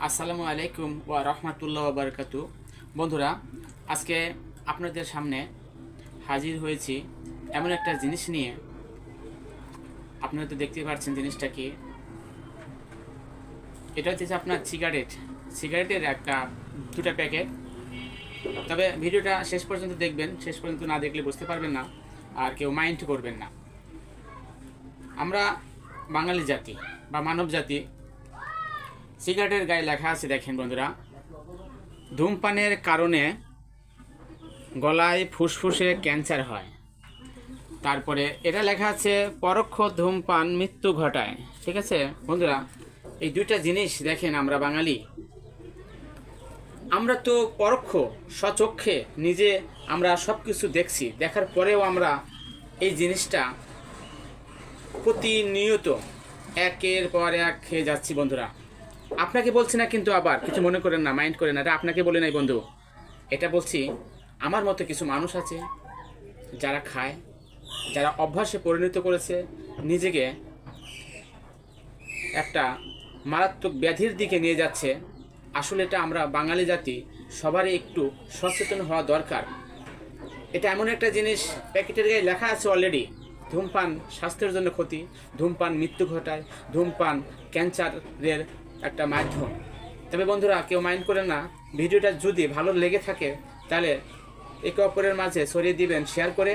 আসসালামু আলাইকুম ওয়া রাহমাতুল্লাহি ওয়া বারাকাতুহু। বন্ধুরা, আজকে আপনাদের সামনে হাজির হয়েছি এমন একটা জিনিস নিয়ে। আপনারা তো দেখতে পাচ্ছেন জিনিসটা কি। এটা হচ্ছে আপনার সিগারেটের একটা দুটা প্যাকেট। তবে ভিডিওটা শেষ পর্যন্ত দেখবেন, শেষ পর্যন্ত না দেখলে বুঝতে পারবেন না আর কেউ মাইন্ড করবেন না। আমরা বাঙালি জাতি বা মানব জাতি, সিগারেটের গায়ে লেখা আছে, দেখেন বন্ধুরা, ধূমপানের কারণে গলায় ফুসফুসে ক্যান্সার হয়। তারপরে এটা লেখা আছে পরোক্ষ ধূমপান মৃত্যু ঘটায়। ঠিক আছে বন্ধুরা, এই দুইটা জিনিস দেখেন, আমরা বাঙালি, আমরা তো পরোক্ষ স্বচক্ষে নিজে আমরা সব কিছু দেখছি, দেখার পরেও আমরা এই জিনিসটা প্রতিনিয়ত একের পর এক খেয়ে যাচ্ছি। বন্ধুরা, আপনাকে বলছি না কিন্তু, আবার কিছু মনে করেন না, মাইন্ড করেন না, এটা আপনাকে বলে নাই বন্ধু, এটা বলছি আমার মতো কিছু মানুষ আছে যারা খায়, যারা অভ্যাসে পরিণত করেছে নিজেকে, একটা মারাত্মক ব্যাধির দিকে নিয়ে যাচ্ছে। আসলে এটা আমরা বাঙালি জাতি সবারই একটু সচেতন হওয়া দরকার। এটা এমন একটা জিনিস, প্যাকেটের গায়ে লেখা আছে অলরেডি, ধূমপান স্বাস্থ্যের জন্য ক্ষতি, ধূমপান মৃত্যু ঘটায়, ধূমপান ক্যান্সারের একটা মাধ্যম। তবে বন্ধুরা, কেউ মাইন্ড করেন না, ভিডিওটা যদি ভালো লেগে থাকে তাহলে একে অপরের মাঝে ছড়িয়ে দিবেন শেয়ার করে,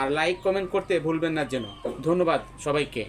আর লাইক কমেন্ট করতে ভুলবেন না যেন। ধন্যবাদ সবাইকে।